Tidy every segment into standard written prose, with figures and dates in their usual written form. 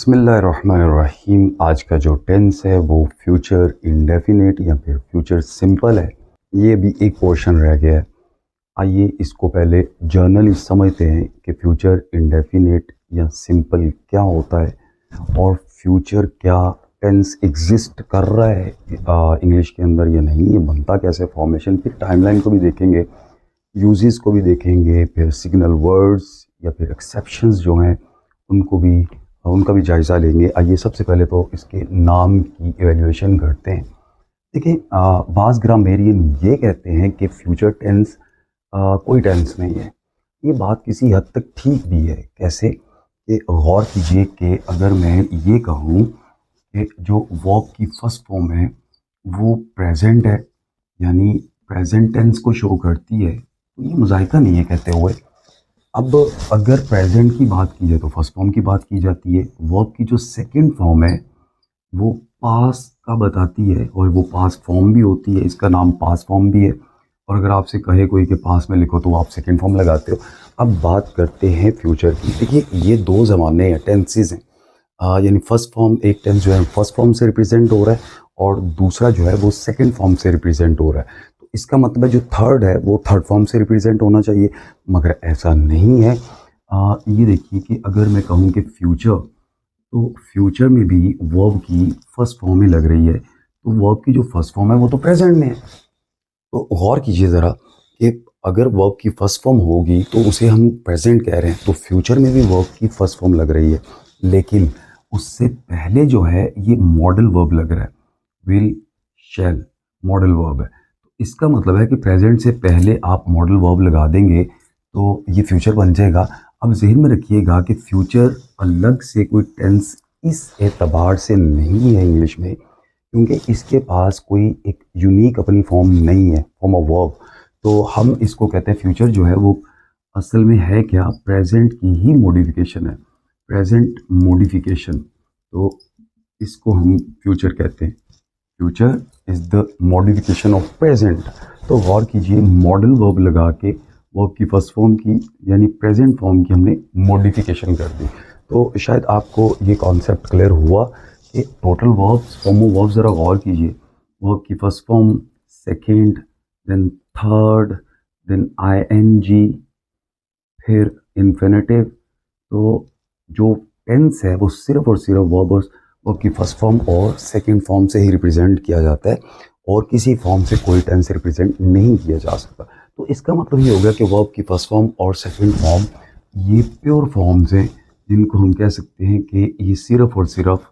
बिस्मिल्लाहिर्रहमानिर्रहीम। आज का जो टेंस है वो फ्यूचर इंडेफिनिट या फिर फ्यूचर सिंपल है। ये भी एक पोर्शन रह गया है। आइए इसको पहले जर्नली समझते हैं कि फ्यूचर इंडेफिनिट या सिंपल क्या होता है और फ्यूचर क्या टेंस एग्जिस्ट कर रहा है इंग्लिश के अंदर या नहीं, ये बनता कैसे फॉर्मेशन, फिर टाइमलाइन को भी देखेंगे, यूजेस को भी देखेंगे, फिर सिग्नल वर्ड्स या फिर एक्सेप्शंस जो हैं उनका भी जायज़ा लेंगे। आइए सबसे पहले तो इसके नाम की एवेल्यूएशन करते हैं। देखिए, बाज़ ग्रामेरियन ये कहते हैं कि फ्यूचर टेंस कोई टेंस नहीं है। ये बात किसी हद तक ठीक भी है। कैसे कि गौर कीजिए कि अगर मैं ये कहूँ कि जो वर्ब की फर्स्ट फॉर्म है वो प्रेजेंट है, यानी प्रेजेंट टेंस को शो करती है, तो ये मुज़ाहिका नहीं है कहते हुए। अब अगर प्रेजेंट की बात की जाए तो फर्स्ट फॉर्म की बात की जाती है। वर्ब की जो सेकंड फॉर्म है वो पास का बताती है और वो पास फॉर्म भी होती है, इसका नाम पास फॉर्म भी है। और अगर आपसे कहे कोई कि पास में लिखो तो आप सेकंड फॉर्म लगाते हो। अब बात करते हैं फ्यूचर की। देखिए, ये दो ज़माने हैं, टेंसेज हैं। यानी फर्स्ट फॉर्म, एक टेंस जो है फर्स्ट फॉर्म से रिप्रेजेंट हो रहा है और दूसरा जो है वो सेकंड फॉर्म से रिप्रेजेंट हो रहा है। तो इसका मतलब है जो थर्ड है वो थर्ड फॉर्म से रिप्रेजेंट होना चाहिए, मगर ऐसा नहीं है। ये देखिए कि अगर मैं कहूँ कि फ्यूचर, तो फ्यूचर में भी वर्ब की फर्स्ट फॉर्म ही लग रही है, तो वर्ब की जो फर्स्ट फॉर्म है वो तो प्रेजेंट में है। तो गौर कीजिए ज़रा कि अगर वर्ब की फर्स्ट फॉर्म होगी तो उसे हम प्रेजेंट कह रहे हैं, तो फ्यूचर में भी वर्ब की फर्स्ट फॉर्म लग रही है, लेकिन उससे पहले जो है ये मॉडल वर्ब लग रहा है। विल, शैल मॉडल वर्ब है। तो इसका मतलब है कि प्रेजेंट से पहले आप मॉडल वर्ब लगा देंगे तो ये फ्यूचर बन जाएगा। अब जहन में रखिएगा कि फ्यूचर अलग से कोई टेंस इस एतबार से नहीं है इंग्लिश में, क्योंकि इसके पास कोई एक यूनिक अपनी फॉर्म नहीं है, फॉर्म ऑफ वर्ब। तो हम इसको कहते हैं फ्यूचर जो है वो असल में है क्या, प्रेजेंट की ही मॉडिफिकेशन है, प्रेजेंट मॉडिफिकेशन। तो इसको हम फ्यूचर कहते हैं। Future is the modification of present. तो गौर कीजिए, मॉडल वर्ब लगा के वर्ब की फर्स्ट फॉर्म की यानी प्रेजेंट फॉर्म की हमने मॉडिफिकेशन कर दी। तो शायद आपको ये कॉन्सेप्ट क्लियर हुआ कि total verbs, form of verb ज़रा गौर कीजिए। वर्ब की first form, second, then third, then ING, फिर इन्फिनेटिव। तो जो टेंस है वो सिर्फ और सिर्फ वर्ब की फर्स्ट फॉर्म और सेकंड फॉर्म से ही रिप्रेजेंट किया जाता है और किसी फॉर्म से कोई टेंस रिप्रेजेंट नहीं किया जा सकता। तो इसका मतलब ये हो गया कि वर्ब की फर्स्ट फॉर्म और सेकंड फॉर्म ये प्योर फॉर्म्स हैं, जिनको हम कह सकते हैं कि ये सिर्फ और सिर्फ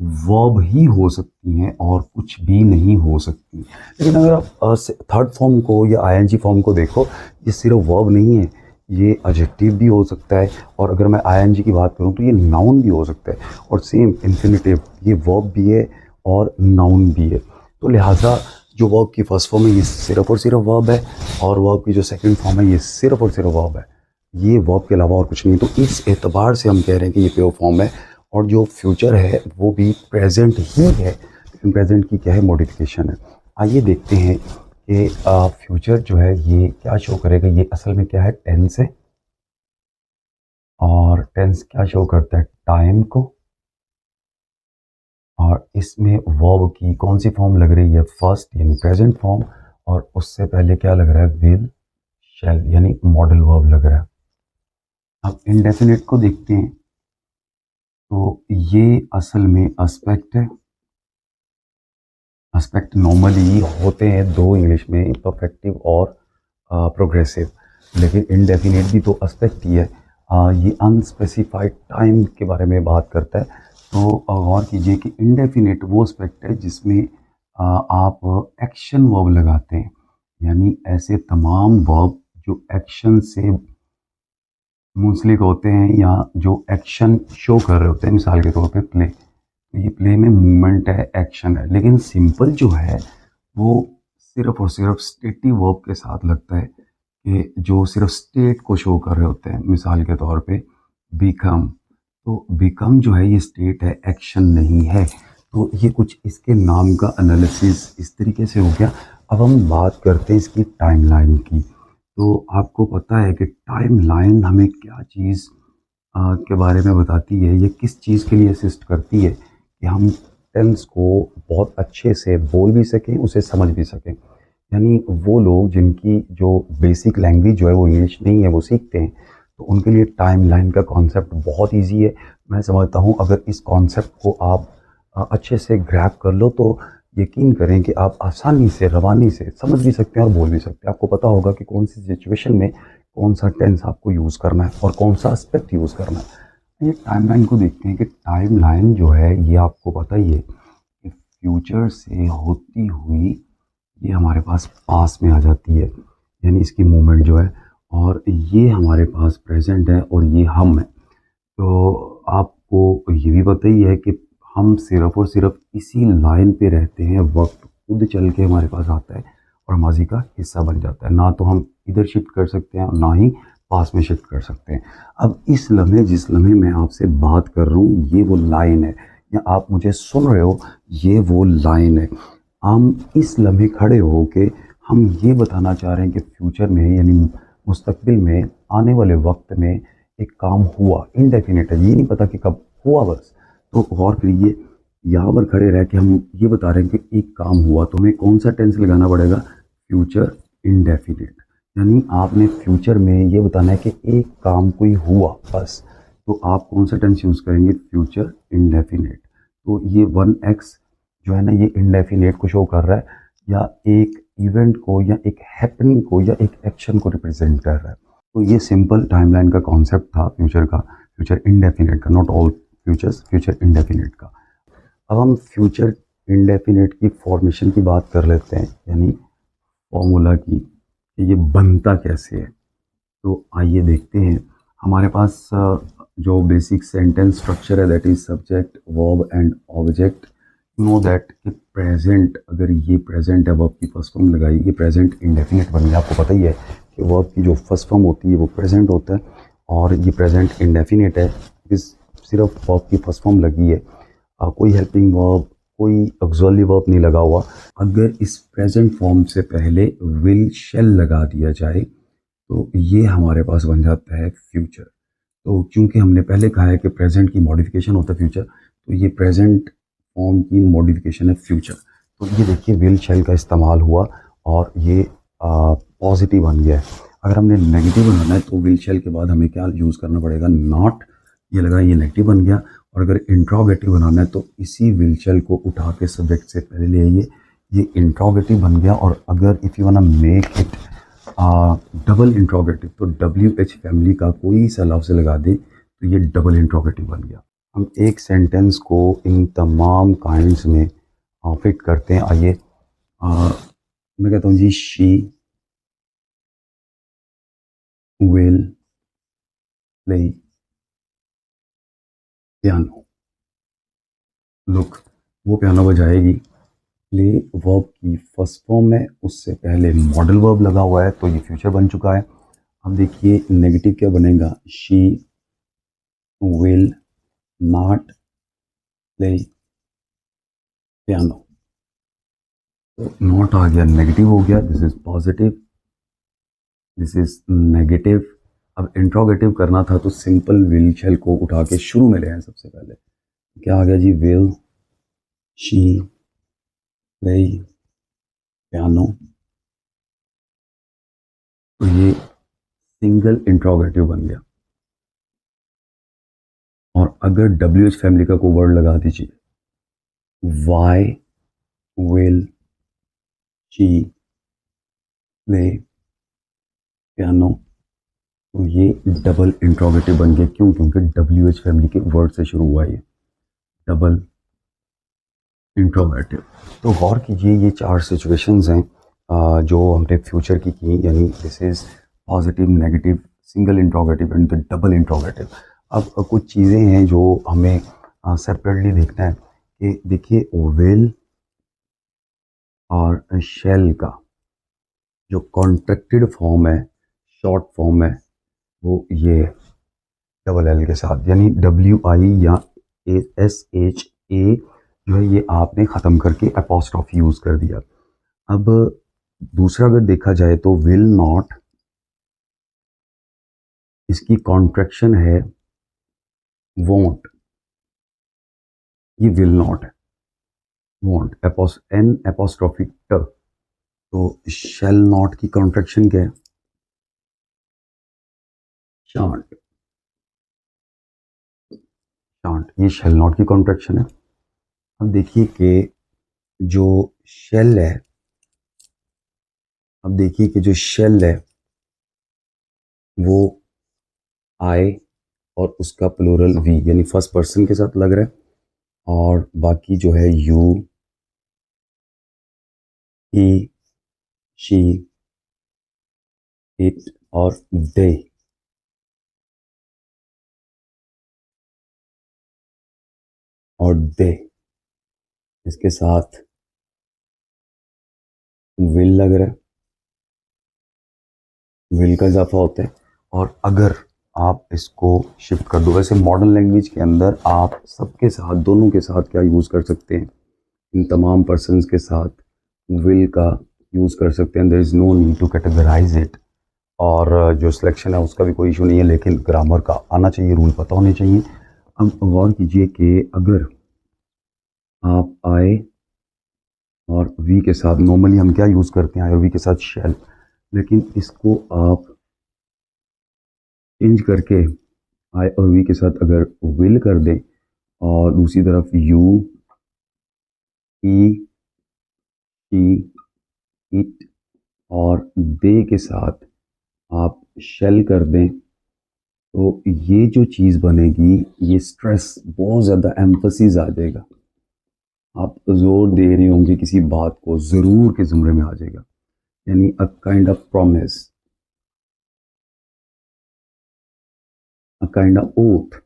वर्ब ही हो सकती हैं और कुछ भी नहीं हो सकती। लेकिन अगर आप थर्ड फॉर्म को या आईएनजी फॉर्म को देखो, ये सिर्फ वर्ब नहीं है, ये एडजेक्टिव भी हो सकता है। और अगर मैं आईएनजी की बात करूं तो ये नाउन भी हो सकता है। और सेम इन्फिनिटिव, ये वर्ब भी है और नाउन भी है। तो लिहाजा जो वर्ब की फर्स्ट फॉर्म है ये सिर्फ और सिर्फ वर्ब है, और वर्ब की जो सेकंड फॉर्म है ये सिर्फ और सिर्फ वर्ब है। ये वर्ब के अलावा और कुछ नहीं। तो इस एतबार से हम कह रहे हैं कि ये प्योर फॉर्म है। और जो फ्यूचर है वो भी प्रेजेंट ही है, लेकिन प्रेजेंट की क्या है, मॉडिफिकेशन है। आइए देखते हैं कि फ्यूचर जो है ये क्या शो करेगा। ये असल में क्या है, टेंस है, और टेंस क्या शो करता है, टाइम को। और इसमें वर्ब की कौन सी फॉर्म लग रही है, फर्स्ट यानी प्रेजेंट फॉर्म, और उससे पहले क्या लग रहा है, विल, शैल यानी मॉडल वर्ब लग रहा है। अब इंडेफिनिट को देखते हैं। तो ये असल में एस्पेक्ट है। एस्पेक्ट नॉर्मली होते हैं दो इंग्लिश में, परफेक्टिव और प्रोग्रेसिव, लेकिन इनडेफिनिट भी तो एस्पेक्ट ही है। ये अनस्पेसिफाइड टाइम के बारे में बात करता है। तो गौर कीजिए कि इनडेफिनिट वो एस्पेक्ट है जिसमें आप एक्शन वर्ब लगाते हैं, यानी ऐसे तमाम वर्ब जो एक्शन से मुंसलिक होते हैं या जो एक्शन शो कर रहे होते हैं। मिसाल के तौर पे प्ले, तो ये प्ले में मूवमेंट है, एक्शन है। लेकिन सिंपल जो है वो सिर्फ और सिर्फ स्टेटिव वर्ब के साथ लगता है, कि जो सिर्फ स्टेट को शो कर रहे होते हैं। मिसाल के तौर पे बिकम, तो बिकम जो है ये स्टेट है, एक्शन नहीं है। तो ये कुछ इसके नाम का एनालिसिस इस तरीके से हो गया। अब हम बात करते हैं इसकी टाइमलाइन की। तो आपको पता है कि टाइमलाइन हमें क्या चीज़ के बारे में बताती है। ये किस चीज़ के लिए असिस्ट करती है कि हम टेंस को बहुत अच्छे से बोल भी सकें, उसे समझ भी सकें। यानी वो लोग जिनकी जो बेसिक लैंग्वेज जो है वो इंग्लिश नहीं है, वो सीखते हैं, तो उनके लिए टाइमलाइन का कॉन्सेप्ट बहुत ईजी है। मैं समझता हूँ अगर इस कॉन्सेप्ट को आप अच्छे से ग्रैब कर लो तो यकीन करें कि आप आसानी से, रवानी से समझ भी सकते हैं और बोल भी सकते हैं। आपको पता होगा कि कौन सी सिचुएशन में कौन सा टेंस आपको यूज़ करना है और कौन सा एस्पेक्ट यूज़ करना है। ये टाइमलाइन को देखते हैं कि टाइमलाइन जो है ये आपको पता ही है कि फ्यूचर से होती हुई ये हमारे पास पास में आ जाती है, यानी इसकी मूवमेंट जो है, और ये हमारे पास प्रेजेंट है और ये हम है। तो आपको ये भी पता ही है कि हम सिर्फ और सिर्फ इसी लाइन पे रहते हैं, वक्त खुद चल के हमारे पास आता है और माजी का हिस्सा बन जाता है। ना तो हम इधर शिफ्ट कर सकते हैं और ना ही पास में शिफ्ट कर सकते हैं। अब इस लम्हे, जिस लम्हे मैं आपसे बात कर रहा हूँ, ये वो लाइन है, या आप मुझे सुन रहे हो, ये वो लाइन है। हम इस लम्हे खड़े हो के हम ये बताना चाह रहे हैं कि फ्यूचर में, यानी मुस्तकबिल में, आने वाले वक्त में एक काम हुआ, इनडेफिनेट है, ये नहीं पता कि कब हुआ बस। तो गौर करिए, यहाँ पर खड़े रह के हम ये बता रहे हैं कि एक काम हुआ, तो हमें कौन सा टेंस लगाना पड़ेगा? Future indefinite. यानी आपने फ्यूचर में ये बताना है कि एक काम कोई हुआ बस, तो आप कौन सा टेंस यूज़ करेंगे? Future indefinite. तो ये 1x जो है ना, ये इंडेफिनिट को शो कर रहा है, या एक इवेंट को, या एक हैपनिंग को, या एक एक्शन को रिप्रेजेंट कर रहा है। तो ये सिंपल टाइमलाइन का कॉन्सेप्ट था फ्यूचर का, फ्यूचर इंडेफिनिट का, not all futures, future indefinite का। अब हम फ्यूचर इंडेफिनिट की फॉर्मेशन की बात कर लेते हैं, यानी फॉर्मूला की, कि ये बनता कैसे है। तो आइए देखते हैं। हमारे पास जो बेसिक सेंटेंस स्ट्रक्चर है, that is subject, verb and object. You know that कि प्रेजेंट, अगर ये प्रेजेंट है, वर्ब की फर्स्ट फॉर्म लगाई, ये प्रेजेंट इंडेफिनिट बन गया। आपको पता ही है कि वर्ब की जो फर्स्ट फॉर्म होती है वो प्रेजेंट होता है, और ये प्रेजेंट इंडेफिनिट है, इस सिर्फ वर्ब की फर्स्ट फॉर्म लगी है, कोई हेल्पिंग वर्ब, कोई ऑक्सिलरी वर्ब नहीं लगा हुआ। अगर इस प्रेजेंट फॉर्म से पहले विल शैल लगा दिया जाए तो ये हमारे पास बन जाता है फ्यूचर। तो क्योंकि हमने पहले कहा है कि प्रेजेंट की मॉडिफिकेशन होता है फ्यूचर, तो ये प्रेजेंट फॉर्म की मॉडिफिकेशन है फ्यूचर। तो ये देखिए, विल शैल का इस्तेमाल हुआ और ये पॉजिटिव बन गया है। अगर हमने नेगेटिव बनाना है तो विल शैल के बाद हमें क्या यूज़ करना पड़ेगा? नॉट। ये लगा, ये नेगेटिव बन गया। और अगर इंट्रोगेटिव बनाना है तो इसी विल शैल को उठा के सब्जेक्ट से पहले ले आइए, ये इंट्रोगेटिव बन गया। और अगर if you want make it double interrogative, तो WH फैमिली का कोई सा लफ्ज़ लगा दे तो ये डबल इंट्रोगेटिव बन गया। हम एक सेंटेंस को इन तमाम काइंड्स में फिट करते हैं। आइए, मैं कहता हूँ जी, she will play piano. Look, वो पियानो बजाएगी। प्ले वर्ब की फर्स्ट फॉर्म में, उससे पहले मॉडल वर्ब लगा हुआ है, तो ये फ्यूचर बन चुका है। अब देखिए नेगेटिव क्या बनेगा? She will not play piano. तो नॉट आ गया, नेगेटिव हो गया, this is positive, this is negative. अब इंट्रोगेटिव करना था तो सिंपल विल शैल को उठा के शुरू में ले आए सबसे पहले। क्या आ गया जी? Will she play piano. तो ये सिंगल इंट्रोगेटिव बन गया। और अगर WH फैमिली का कोई वर्ड लगा दीजिए, why will she play piano, तो ये डबल इंट्रोगेटिव बन गया। क्यों? क्योंकि WH फैमिली के वर्ड से शुरू हुआ, ये डबल इंट्रोगेटिव। तो गौर कीजिए, ये 4 सिचुएशंस हैं जो हमने फ्यूचर की, यानी this is positive, negative, single interrogative and the double interrogative. अब कुछ चीज़ें हैं जो हमें सेपरेटली देखना है कि देखिए, विल और शेल का जो कॉन्ट्रैक्टेड फॉर्म है, शॉर्ट फॉर्म है, वो ये डबल एल के साथ, यानी WI या SHA जो है, ये आपने ख़त्म करके अपॉस्ट्रोफी यूज़ कर दिया। अब दूसरा अगर देखा जाए तो विल नॉट, इसकी कॉन्ट्रैक्शन है वॉन्ट, ये विल नॉट है। वॉन्ट एन एपोस्ट्रॉफी ट, तो शैल नॉट की कॉन्ट्रैक्शन क्या है? शांट। शांट, ये शैल नॉट की कॉन्ट्रैक्शन है। अब देखिए कि जो शेल है, अब देखिए कि जो शेल है वो आई और उसका प्लूरल वी यानी फर्स्ट पर्सन के साथ लग रहा है, और बाकी जो है यू, ही, शी, इट और दे। और दे इसके साथ विल लग रहा है, विल का इजाफा होता है। और अगर आप इसको शिफ्ट कर दो, वैसे मॉडर्न लैंग्वेज के अंदर आप सबके साथ, दोनों के साथ क्या यूज़ कर सकते हैं? इन तमाम पर्सन्स के साथ विल का यूज़ कर सकते हैं। There is no need to categorise it. और जो सिलेक्शन है उसका भी कोई इशू नहीं है, लेकिन ग्रामर का आना चाहिए, रूल पता होने चाहिए। अब गौर कीजिए कि अगर आप आए और वी के साथ, नॉर्मली हम क्या यूज़ करते हैं, आई और वी के साथ शैल, लेकिन इसको आप चेंज करके आई और वी के साथ अगर विल कर दें, और दूसरी तरफ यू, ई, शी, इट और दे के साथ आप शेल कर दें, तो ये जो चीज़ बनेगी, ये स्ट्रेस, बहुत ज़्यादा एम्फसिस आ जाएगा। आप जोर दे रहे होंगे किसी बात को, ज़रूर के ज़ुमरे में आ जाएगा। यानी a kind of promise, a kind of oath,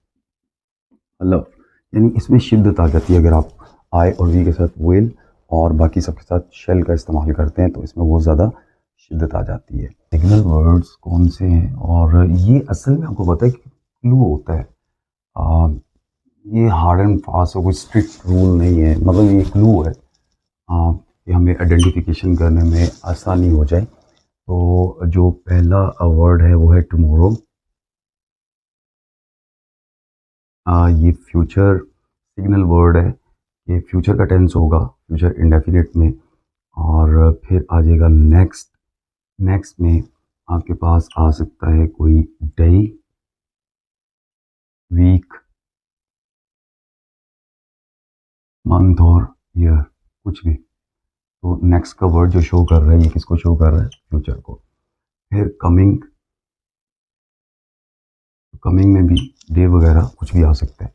love, यानी इसमें शिद्दत आ जाती है। अगर आप आई और वी के साथ विल और बाकी सबके साथ शेल का इस्तेमाल करते हैं, तो इसमें बहुत ज़्यादा शिद्दत आ जाती है। सिग्नल वर्ड्स कौन से हैं? और ये असल में आपको पता है कि क्लू होता है। आ, ये हार्ड एंड फास्ट कोई स्ट्रिक्ट रूल नहीं है, मतलब ये क्लू है कि हमें आइडेंटिफिकेशन करने में आसानी हो जाए। तो जो पहला वर्ड है वो है टुमारो। ये फ्यूचर सिग्नल वर्ड है, ये फ्यूचर का टेंस होगा, फ्यूचर इंडेफिनिट में। और फिर आ जाएगा नेक्स्ट। नेक्स्ट में आपके पास आ सकता है कोई डे, वीक, मंथ और ईयर, कुछ भी। तो नेक्स्ट का वर्ड जो शो कर रहा है, ये किसको शो कर रहा है? फ्यूचर को। फिर कमिंग, कमिंग में भी डे वगैरह कुछ भी आ सकता है।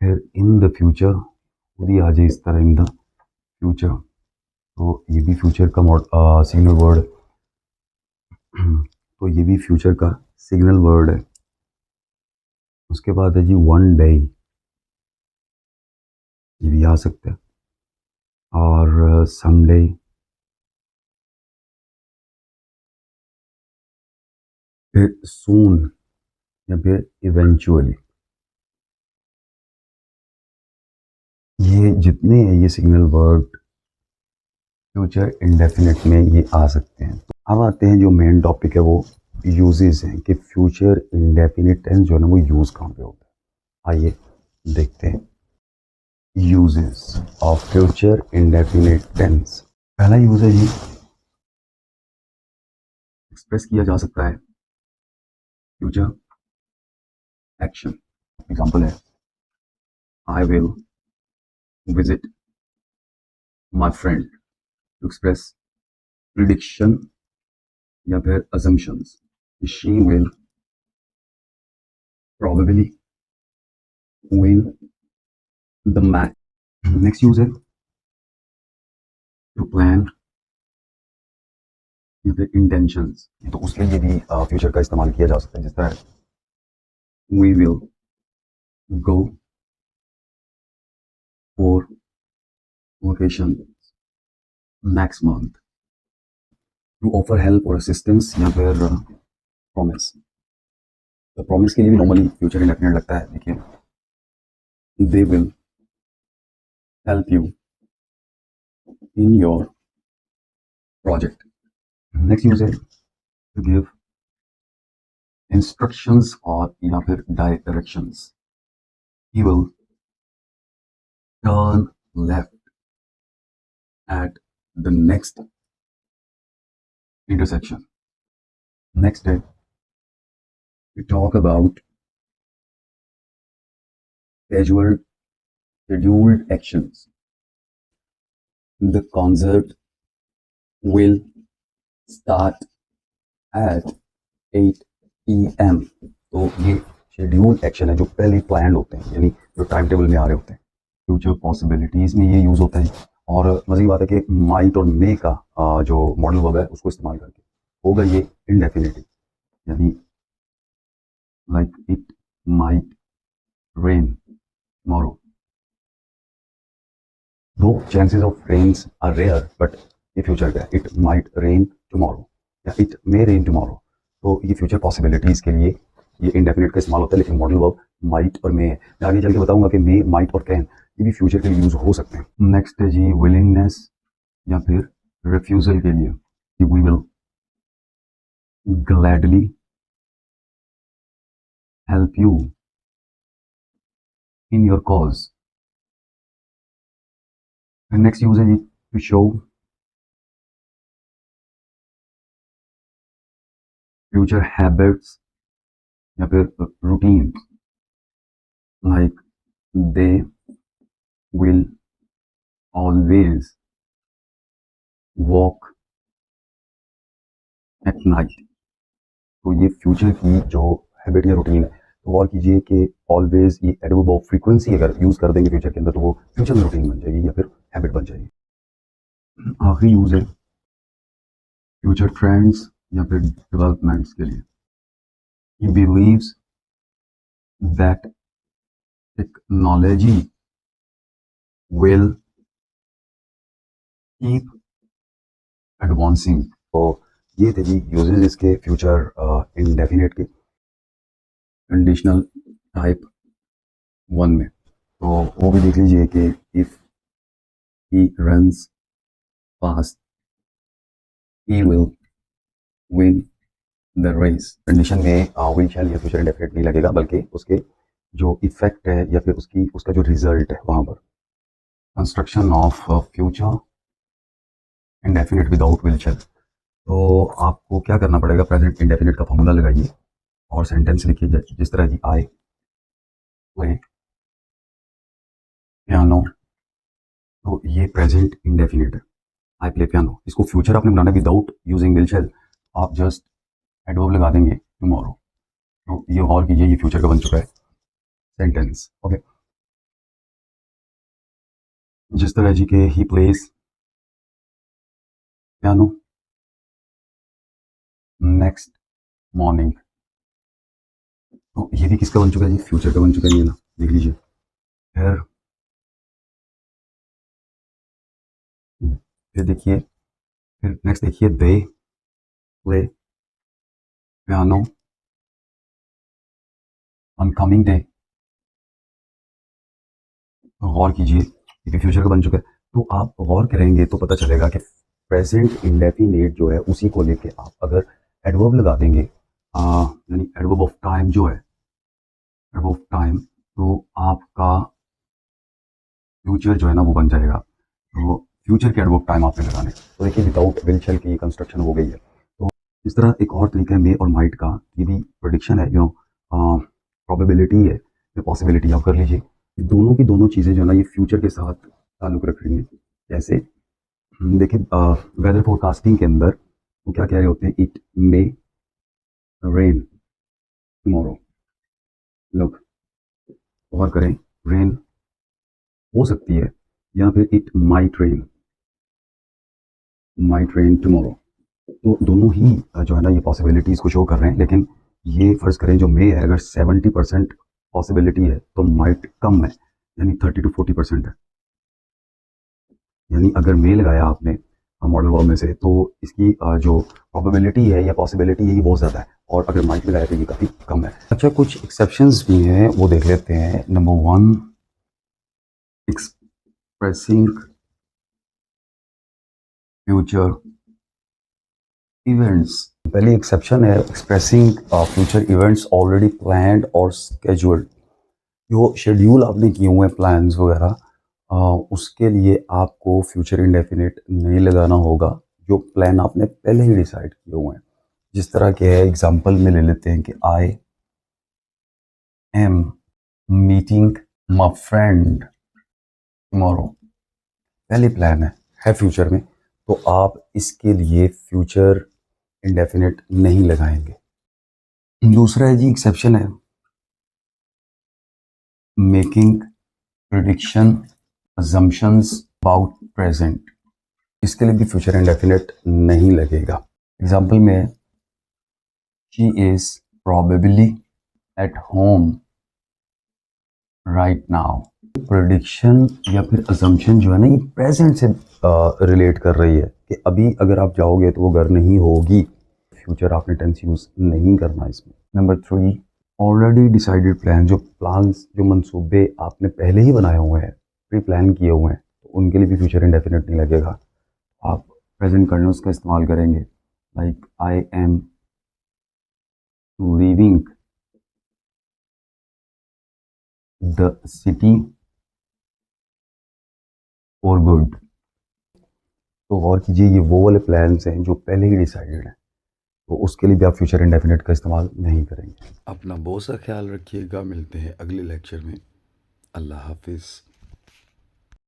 फिर इन द फ्यूचर, खुद ही आ जाए इस तरह, इन द फ्यूचर, तो ये भी फ्यूचर का सिग्नल वर्ड। तो ये भी फ्यूचर का सिग्नल वर्ड है। उसके बाद है जी वन डे, ये भी आ सकता है। और समडे, फिर सून या फिर इवेंचुअली। ये जितने हैं ये सिग्नल वर्ड फ्यूचर इंडेफिनिट में ये आ सकते हैं। तो अब आते हैं जो मेन टॉपिक है, वो यूजेस हैं कि फ्यूचर इंडेफिनिट टेंस जो है ना वो यूज़ कहाँ पे होता है। आइए देखते हैं uses of future indefinite tense. पहला यूज है जी, एक्सप्रेस किया जा सकता है फ्यूचर एक्शन। एग्जांपल है I will visit my friend, to express prediction या फिर assumptions. She will probably win the match. Next use है टू प्लान या फिर इंटेंशंस, तो उसके लिए भी फ्यूचर का इस्तेमाल किया जा सकता है। जिस तरह we will go for vacation next month, to offer help और असिस्टेंस या फिर प्रॉमिस। तो प्रॉमिस के लिए भी नॉर्मली फ्यूचर इंडेफिनिट लगता है। देखिए they will help you in your project. Next use है टू गिव इंस्ट्रक्शंस और या फिर directions. he will turn left at the next intersection. Next day, we talk about scheduled scheduled actions. The concert will start at 8 p.m. तो ये schedule action है जो पहले plan होते हैं, यानी जो टाइम टेबल में आ रहे होते हैं। फ्यूचर पॉसिबिलिटीज में ये यूज होता है। और मज़े की बात है कि माइट और मे का जो मॉडल वर्ब है उसको इस्तेमाल करके होगा ये इंडेफिनिटिव, यानी like it might rain tomorrow. दो chances of rains are rare, but ये फ्यूचर का है, इट माइट रेन टुमारो या इट मे रेन टुमारो। तो ये फ्यूचर पॉसिबिलिटीज के लिए ये इंडेफिनिट का इस्तेमाल होता है, लेकिन मॉडल वर्ब माइट और मे है। मैं आगे चल के बताऊंगा कि मे, माइट और कैन ये भी फ्यूचर के लिए यूज हो सकते हैं। नेक्स्ट है जी विलिंगनेस या फिर रिफ्यूजल के लिए, we will gladly help you in your cause. Next use है जी टू शो फ्यूचर हैबिट्स या फिर routine, like they will always walk at night. तो ये फ्यूचर की जो हैबिट या रूटीन है, तो गौर कीजिए कि ऑलवेज ये एडवर्ब ऑफ फ्रीक्वेंसी अगर यूज कर देंगे फ्यूचर के अंदर तो वो फ्यूचर में रूटीन बन जाएगी या फिर हैबिट बन जाएगी। आखिरी यूज है फ्यूचर ट्रेंड्स या फिर डेवलपमेंट्स के लिए। He believes that technology will keep advancing. तो ये थे जी यूजेस इसके फ्यूचर इंडेफिनिट के कंडीशनल टाइप 1 में। तो वो भी देख लीजिए कि if he runs fast he will win the race. Condition में विल शैल या फ्यूचर इंडेफिनिट नहीं लगेगा, बल्कि उसके जो इफेक्ट है या फिर उसका जो रिजल्ट है वहां पर construction of future indefinite without will शैल। तो आपको क्या करना पड़ेगा, प्रेजेंट इंडेफिनिट का फॉर्मूला लगाइए और सेंटेंस लिखिए जिस तरह जी आई प्ले पियानो। तो ये प्रेजेंट इंडेफिनिट है, आई प्ले पियानो। इसको फ्यूचर आपने बनाना विदाउट यूजिंग विल शैल, आप जस्ट एडवर्ब लगा देंगे टुमारो। तो ये और कीजिए, ये फ्यूचर का बन चुका है सेंटेंस। ओके, जिस तरह जी के ही प्लेस पियानो नेक्स्ट मॉर्निंग। तो ये भी किसका बन चुका है जी, फ्यूचर का बन चुका है ये ना, देख लीजिए। फिर देखिए, फिर नेक्स्ट देखिए they play piano on coming day. गौर कीजिए, ये फ्यूचर का बन चुका है। तो आप गौर करेंगे तो पता चलेगा कि प्रेजेंट इंडेफिनिट जो है उसी को लेके आप अगर एडवर्ब लगा देंगे, यानी एडवर्ब ऑफ टाइम जो है, एडवर्ब ऑफ टाइम, तो आपका फ्यूचर जो है ना वो बन जाएगा। तो फ्यूचर के एडवर्ब टाइम आपने लगाने। तो देखिए विदाउट विल शैल की कंस्ट्रक्शन हो गई है। तो इस तरह एक और तरीका है मे और माइट का, ये भी प्रोडिक्शन है, प्रोबेबिलिटी है या पॉसिबिलिटी, आप कर लीजिए। दोनों की दोनों चीज़ें जो है ना ये फ्यूचर के साथ ताल्लुक रख रही हैं। जैसे देखिए वेदर फोरकास्टिंग के अंदर वो क्या कह रहे होते हैं, इट मे रेन टुमारो। लोग गौर करें, रेन हो सकती है या फिर इट माइट रेन टुमारो। तो दोनों ही जो है ना ये पॉसिबिलिटीज़ को शो कर रहे हैं, लेकिन ये फर्ज करें जो मे है अगर 70% पॉसिबिलिटी है तो माइट कम है, यानी 30 to 40% है। यानी अगर मे लगाया आपने मॉडल वर्ब में से तो इसकी जो प्रोबेबिलिटी है या पॉसिबिलिटी है ये बहुत ज़्यादा है, और अगर माइट लगाया तो ये काफ़ी कम है। अच्छा, कुछ एक्सेप्शंस भी हैं, वो देख लेते हैं। Number 1, expressing future events. पहली एक्सेप्शन है expressing future events already planned और स्केड्यूल्ड। जो शेड्यूल आपने किए हुए हैं प्लान्स वगैरह, उसके लिए आपको फ्यूचर इंडेफिनिट नहीं लगाना होगा। जो प्लान आपने पहले ही डिसाइड किए हुए हैं, जिस तरह के है एग्जांपल में ले लेते हैं कि I am meeting my friend tomorrow, पहले प्लान है फ्यूचर में, तो आप इसके लिए फ्यूचर इंडेफिनिट नहीं लगाएंगे। दूसरा है जी एक्सेप्शन है, making prediction assumptions about present, इसके लिए भी फ्यूचर इंडेफिनिट नहीं लगेगा। एग्जाम्पल में she is probably at home right now, prediction या फिर असम्पशन जो है ना, ये प्रेजेंट से रिलेट कर रही है कि अभी अगर आप जाओगे तो वो घर नहीं होगी। फ्यूचर आपने टेंस यूज नहीं करना इसमें। नंबर 3, ऑलरेडी डिसाइडेड प्लान, जो प्लान्स जो मंसूबे आपने पहले ही बनाए हुए हैं, प्री प्लान किए हुए हैं, तो उनके लिए भी फ्यूचर इंडेफिनिट नहीं लगेगा। आप प्रेजेंट कंटिन्यूअस का इस्तेमाल करेंगे, like I am leaving the city for good. तो गौर कीजिए, ये वो वाले प्लान्स हैं जो पहले ही डिसाइडेड हैं, तो उसके लिए भी आप फ्यूचर इंडेफिनिट का इस्तेमाल नहीं करेंगे। अपना बहुत सा ख्याल रखिएगा, मिलते हैं अगले लेक्चर में। अल्लाह हाफिज़।